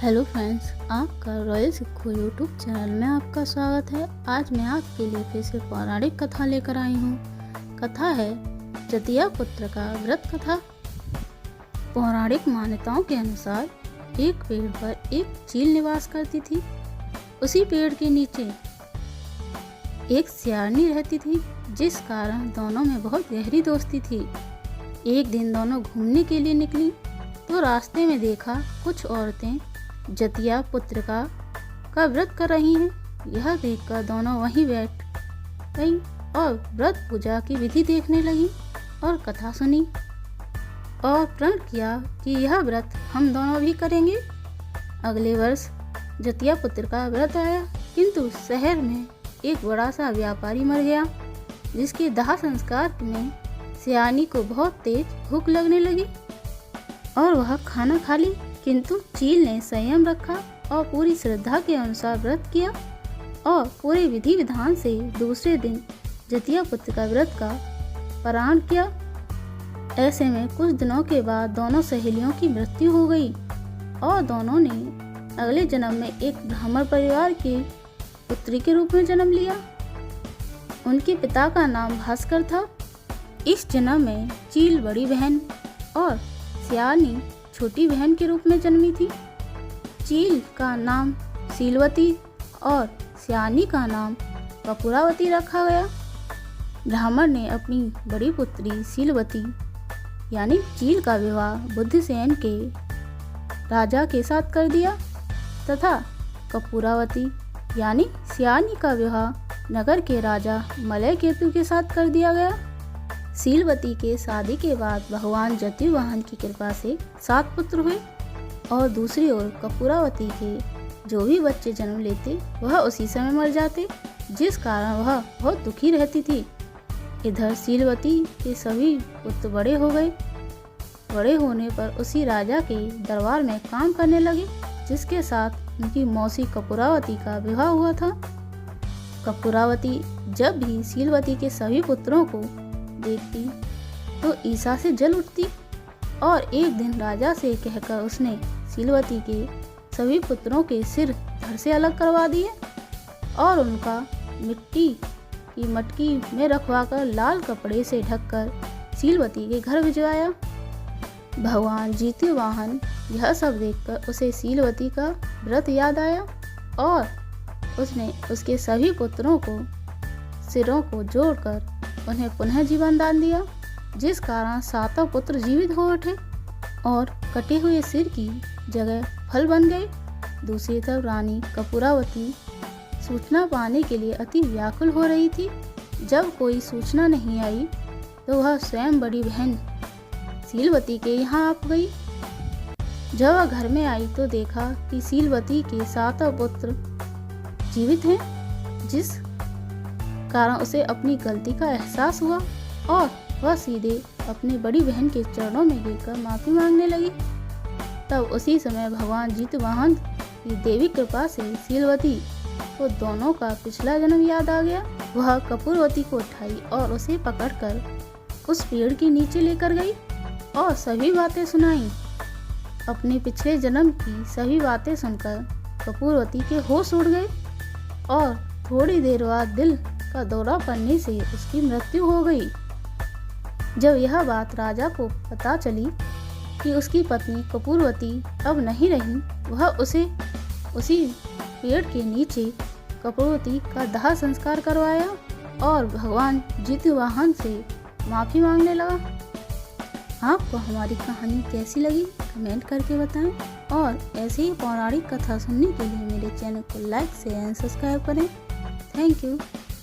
Hello friends, आपका royal सिक्खो YouTube channel में आपका स्वागत है। आज मैं आपके लिए फिर से पौराणिक कथा लेकर आई हूँ। कथा है जतिया पुत्र का व्रत कथा। पौराणिक मान्यताओं के अनुसार एक पेड़ पर एक चील निवास करती थी। उसी पेड़ के नीचे एक सियारनी रहती थी, जिस कारण दोनों में बहुत गहरी दोस्ती थी। एक दिन दोनों घूमने के लिए निकली तो रास्ते में देखा कुछ औरतें जतिया पुत्र का व्रत कर रही हैं। यह देखकर दोनों वहीं बैठ गई और व्रत पूजा की विधि देखने लगी और कथा सुनी और प्रण किया कि यह व्रत हम दोनों भी करेंगे। अगले वर्ष जतिया पुत्र का व्रत आया, किंतु शहर में एक बड़ा सा व्यापारी मर गया, जिसके दाह संस्कार में सियानी को बहुत तेज भूख लगने लगी और वह खाना खा ली। किंतु चील ने संयम रखा और पूरी श्रद्धा के अनुसार व्रत किया और पूरे विधि विधान से दूसरे दिन जतिया पुत्र का व्रत का पारण किया। ऐसे में कुछ दिनों के बाद दोनों सहेलियों की मृत्यु हो गई और दोनों ने अगले जन्म में एक ब्राह्मण परिवार के पुत्री के रूप में जन्म लिया। उनके पिता का नाम भास्कर था। इस जन्म में चील बड़ी बहन और सियानी छोटी बहन के रूप में जन्मी थी। चील का नाम सीलवती और सियानी का नाम कपूरावती रखा गया। ब्राह्मण ने अपनी बड़ी पुत्री सीलवती यानी चील का विवाह बुद्धसेन के राजा के साथ कर दिया तथा कपूरावती यानी सियानी का विवाह नगर के राजा मलय केतु के साथ कर दिया गया। सीलवती के शादी के बाद भगवान जतिवाहन की कृपा से 7 पुत्र हुए और दूसरी ओर कपूरावती के जो भी बच्चे जन्म लेते वह उसी समय मर जाते, जिस कारण वह बहुत दुखी रहती थी। इधर सीलवती के सभी पुत्र बड़े हो गए। बड़े होने पर उसी राजा के दरबार में काम करने लगे, जिसके साथ उनकी मौसी कपूरावती का विवाह हुआ था। कपूरावती जब भी सीलवती के सभी पुत्रों को देखती तो ईर्ष्या से जल उठती और एक दिन राजा से कहकर उसने सीलवती के सभी पुत्रों के सिर धड़ से अलग करवा दिए और उनका मिट्टी की मटकी में रखवाकर लाल कपड़े से ढककर सीलवती के घर भिजवाया। भगवान जतिवाहन यह सब देखकर उसे सीलवती का व्रत याद आया और उसने उसके सभी पुत्रों को सिरों को जोड़कर उन्हें पुनः जीवन दान दिया, जिस कारण 7 पुत्र जीवित हो उठे और कटे हुए सिर की जगह फल बन गए। दूसरी तरफ रानी कपूरावती सूचना पाने के लिए अति व्याकुल हो रही थी। जब कोई सूचना नहीं आई तो वह स्वयं बड़ी बहन सीलवती के यहाँ आ गई। जब वह घर में आई तो देखा कि सीलवती के 7 पुत्र जीवित हैं, जिस कारण उसे अपनी गलती का एहसास हुआ और वह सीधे अपनी बड़ी बहन के चरणों में गिरकर माफी मांगने लगी। तब उसी समय भगवान जतिवाहन की देवी कृपा से सीलवती को दोनों का पिछला जन्म याद आ गया। वह कपूरवती को उठाई और उसे पकड़कर उस पेड़ के नीचे लेकर गई और सभी बातें सुनाई। अपने पिछले जन्म की सभी बातें सुनकर कपूरवती के होश उड़ गए और थोड़ी देर बाद दिल का दौरा पड़ने से उसकी मृत्यु हो गई। जब यह बात राजा को पता चली कि उसकी पत्नी कपूरवती अब नहीं रही, वह उसे उसी पेड़ के नीचे कपूरवती का दाह संस्कार करवाया और भगवान जतिवाहन से माफी मांगने लगा। आपको हमारी कहानी कैसी लगी कमेंट करके बताएं और ऐसे ही पौराणिक कथा सुनने के लिए मेरे चैनल को लाइक शेयर एंड सब्सक्राइब करें। Thank you.